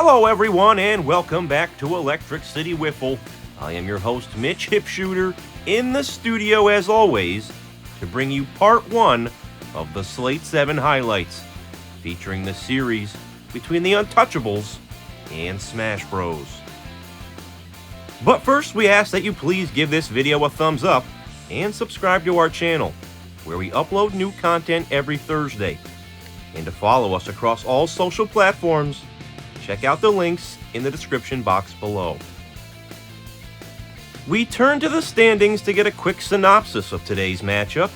Hello everyone and welcome back to Electric City Wiffle. I am your host Mitch Hipshooter in the studio as always to bring you part 1 of the Slate 7 highlights featuring the series between the Untouchables and Smash Bros. But first we ask that you please give this video a thumbs up and subscribe to our channel where we upload new content every Thursday. And to follow us across all social platforms, check out the links in the description box below. We turn to the standings to get a quick synopsis of today's matchup,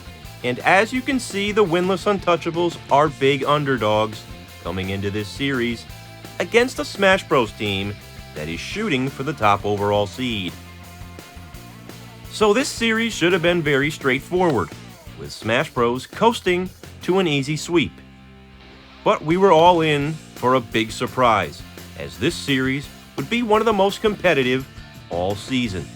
and as you can see, the winless Untouchables are big underdogs coming into this series against a Smash Bros team that is shooting for the top overall seed. So this series should have been very straightforward, with Smash Bros coasting to an easy sweep. But we were all in for a big surprise, as this series would be one of the most competitive all season.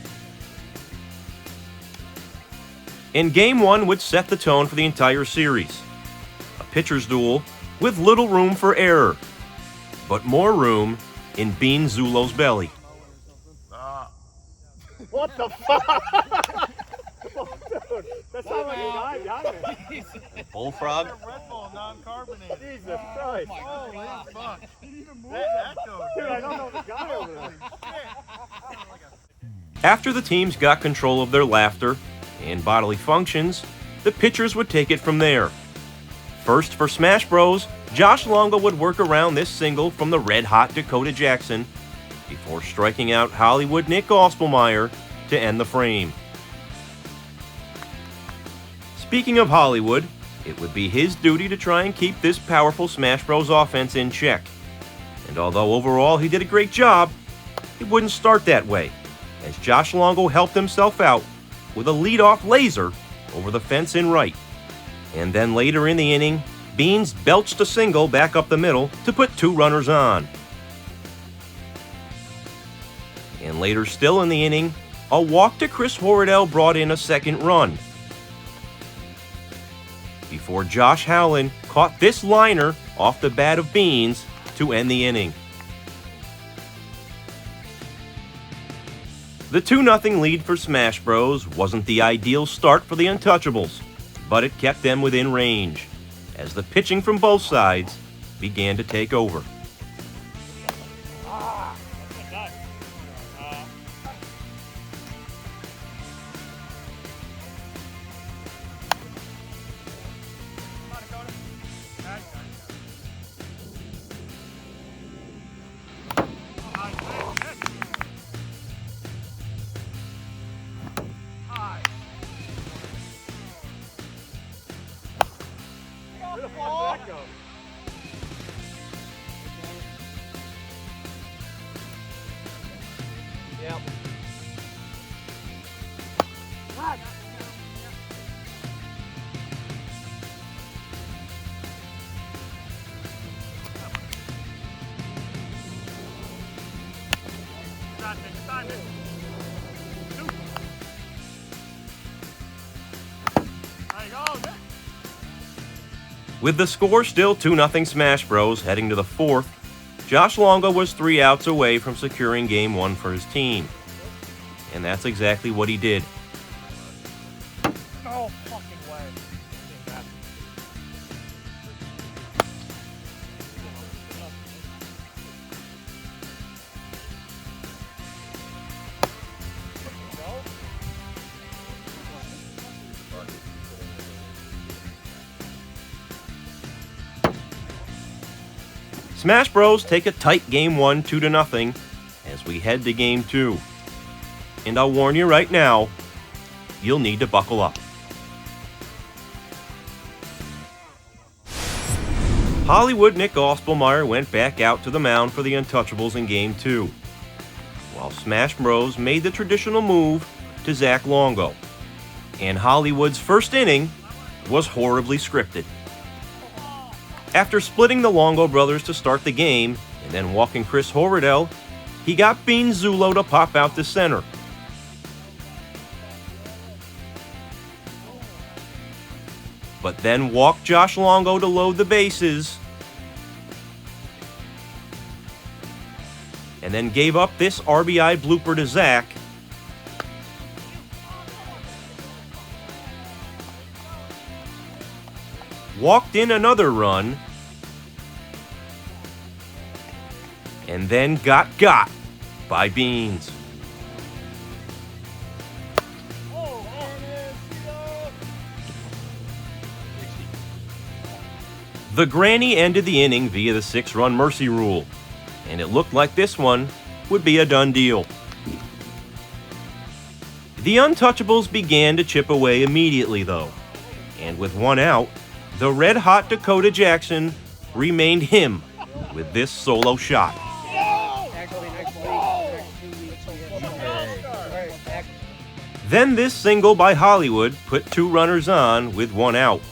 And Game 1 would set the tone for the entire series. A pitcher's duel with little room for error, but more room in Bean Zulo's belly. What the fuck? Dude, that's not like a guy, Bullfrog? Red Bull, non-carbonated. Jesus Christ. Holy fuck. That Dude, I don't know the guy over there. After the teams got control of their laughter and bodily functions, the pitchers would take it from there. First for Smash Bros, Josh Longo would work around this single from the red-hot Dakota Jackson before striking out Hollywood Nick Ospelmeyer to end the frame. Speaking of Hollywood, it would be his duty to try and keep this powerful Smash Bros offense in check. And although overall he did a great job, it wouldn't start that way, as Josh Longo helped himself out with a leadoff laser over the fence in right. And then later in the inning, Beans belched a single back up the middle to put 2 runners on. And later still in the inning, a walk to Chris Horridell brought in a second run, before Josh Howland caught this liner off the bat of Beans to end the inning. The 2-0 lead for Smash Bros wasn't the ideal start for the Untouchables, but it kept them within range, as the pitching from both sides began to take over. Yep. With the score still 2-0 Smash Bros heading to the 4th, Josh Longo was 3 outs away from securing Game 1 for his team. And that's exactly what he did. No fucking way. Smash Bros take a tight Game 1 2-0 as we head to Game 2. And I'll warn you right now, you'll need to buckle up. Hollywood Nick Ospelmeyer went back out to the mound for the Untouchables in Game 2, while Smash Bros made the traditional move to Zach Longo. And Hollywood's first inning was horribly scripted. After splitting the Longo brothers to start the game and then walking Chris Horridell, he got Bean Zulo to pop out to center. But then walked Josh Longo to load the bases and then gave up this RBI blooper to Zach. Walked in another run, and then got by Beans. The Granny ended the inning via the 6-run mercy rule, and it looked like this one would be a done deal. The Untouchables began to chip away immediately, though, and with one out, the red-hot Dakota Jackson remained him with this solo shot. Then this single by Hollywood put 2 runners on with 1 out,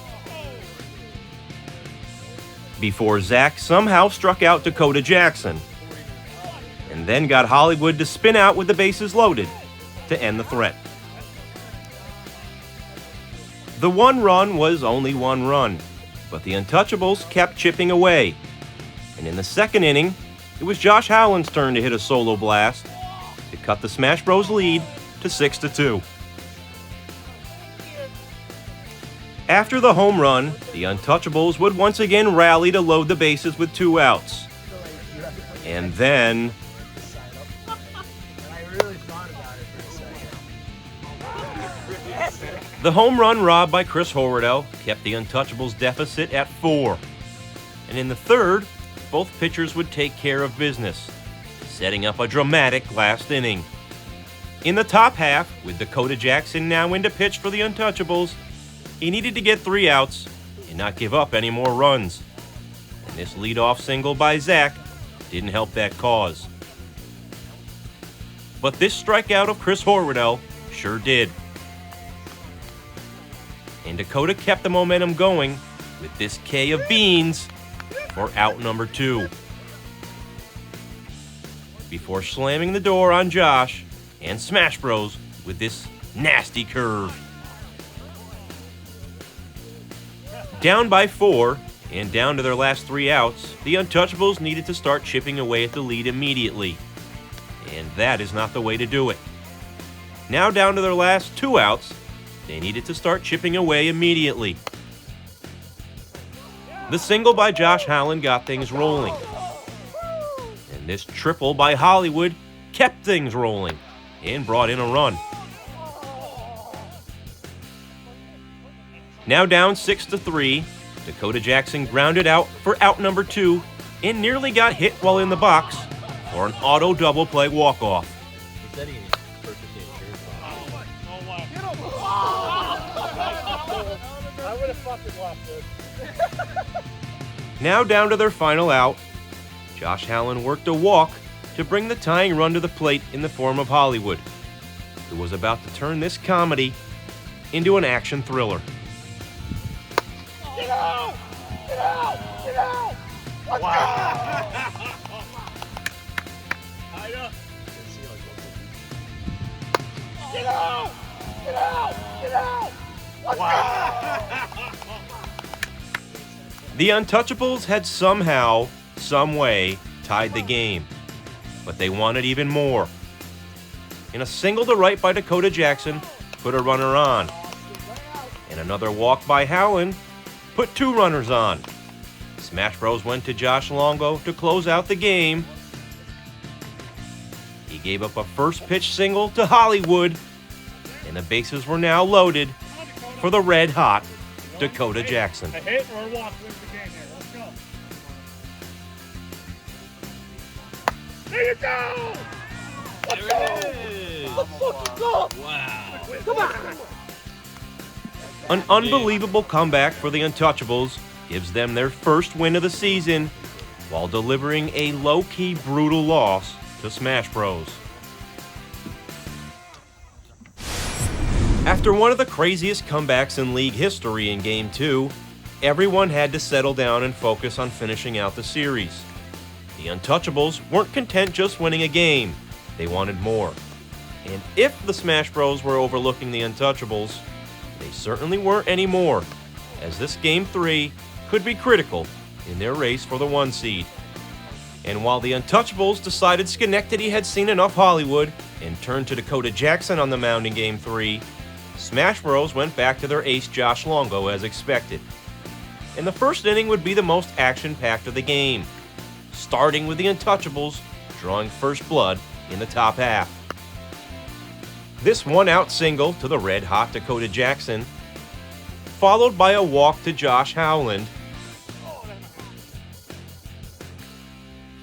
before Zach somehow struck out Dakota Jackson, and then got Hollywood to spin out with the bases loaded to end the threat. The 1 run was only 1 run, but the Untouchables kept chipping away, and in the second inning, it was Josh Howland's turn to hit a solo blast to cut the Smash Bros. Lead to 6-2. After the home run, the Untouchables would once again rally to load the bases with 2 outs. And then... the home run robbed by Chris Horwedel kept the Untouchables' deficit at 4. And in the third, both pitchers would take care of business, setting up a dramatic last inning. In the top half, with Dakota Jackson now in to pitch for the Untouchables, he needed to get 3 outs and not give up any more runs. And this leadoff single by Zach didn't help that cause. But this strikeout of Chris Horwedel sure did. And Dakota kept the momentum going with this K of Beans for out number 2. Before slamming the door on Josh and Smash Bros with this nasty curve. Down by 4 and down to their last 3 outs, the Untouchables needed to start chipping away at the lead immediately. And that is not the way to do it. Now down to their last 2 outs, they needed to start chipping away immediately. The single by Josh Howland got things rolling. And this triple by Hollywood kept things rolling and brought in a run. Now down 6-3, Dakota Jackson grounded out for out number 2 and nearly got hit while in the box for an auto double play walk-off. I would have fucking left this. Now down to their final out, Josh Howland worked a walk to bring the tying run to the plate in the form of Hollywood, who was about to turn this comedy into an action thriller. Get out! Get out! Get out! Let's go! Get out! Get out! Get out! Let's go! The Untouchables had somehow, some way, tied the game, but they wanted even more. And a single to right by Dakota Jackson put a runner on, and another walk by Howland put 2 runners on. Smash Bros went to Josh Longo to close out the game. He gave up a first pitch single to Hollywood, and the bases were now loaded for the red-hot Dakota Jackson. A hit or a walk wins the game here. Let's go. There you go! Let's go! Let's fucking go! Wow. Come on! An unbelievable comeback for the Untouchables gives them their first win of the season while delivering a low-key brutal loss to Smash Bros. After one of the craziest comebacks in league history in Game 2, everyone had to settle down and focus on finishing out the series. The Untouchables weren't content just winning a game, they wanted more. And if the Smash Bros were overlooking the Untouchables, they certainly weren't anymore, as this Game 3 could be critical in their race for the 1 seed. And while the Untouchables decided Schenectady had seen enough Hollywood and turned to Dakota Jackson on the mound in Game 3, Smash Bros. Went back to their ace Josh Longo as expected. And the first inning would be the most action-packed of the game, starting with the Untouchables drawing first blood in the top half. This one-out single to the red-hot Dakota Jackson, followed by a walk to Josh Howland,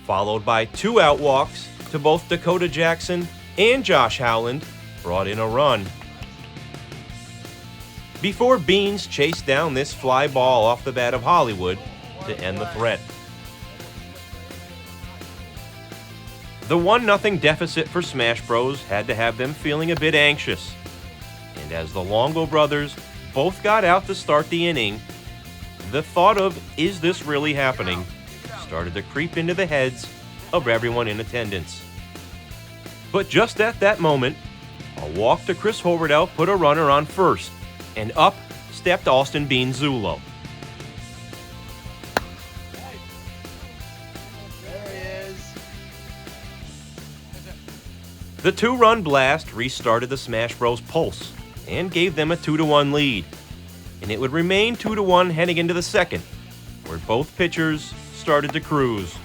followed by 2 out walks to both Dakota Jackson and Josh Howland, brought in a run. Before Beans chased down this fly ball off the bat of Hollywood to end the threat. The 1-0 deficit for Smash Bros. Had to have them feeling a bit anxious. And as the Longo brothers both got out to start the inning, the thought of, is this really happening, started to creep into the heads of everyone in attendance. But just at that moment, a walk to Chris Hoverdell put a runner on first, and up stepped Austin Bean Zulo. There he is. The 2-run blast restarted the Smash Bros. Pulse and gave them a 2-1 lead, and it would remain 2-1 heading into the second, where both pitchers started to cruise.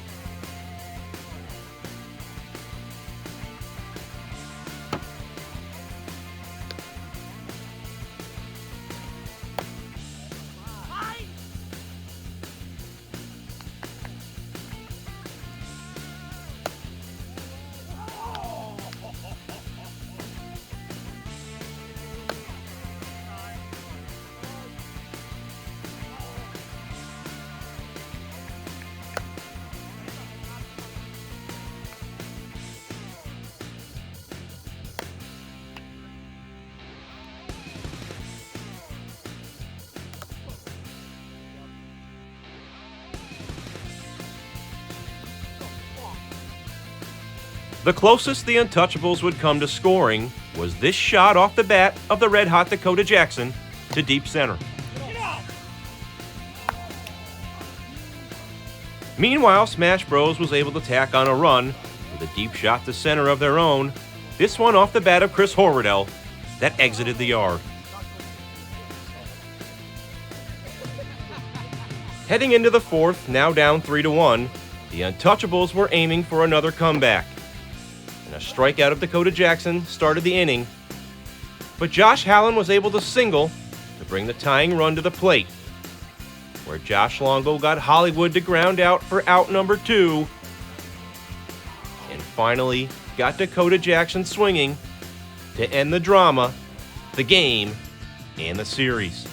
The closest the Untouchables would come to scoring was this shot off the bat of the red-hot Dakota Jackson to deep center. Meanwhile, Smash Bros. Was able to tack on a run with a deep shot to center of their own, this one off the bat of Chris Hoverdell that exited the yard. Heading into the fourth, now down 3-1, the Untouchables were aiming for another comeback. And a strikeout of Dakota Jackson started the inning, but Josh Howland was able to single to bring the tying run to the plate, where Josh Longo got Hollywood to ground out for out number 2, and finally got Dakota Jackson swinging to end the drama, the game, and the series.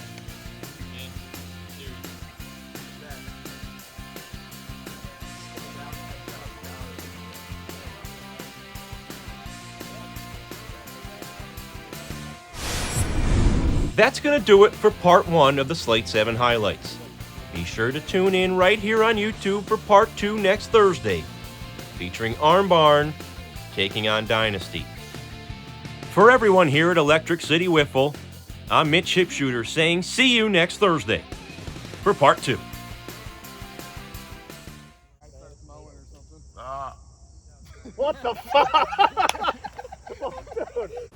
That's going to do it for part 1 of the Slate 7 highlights. Be sure to tune in right here on YouTube for part 2 next Thursday, featuring Arm Barn taking on Dynasty. For everyone here at Electric City Wiffle, I'm Mitch Hipshooter saying see you next Thursday for part 2. What the fuck? Oh, dude.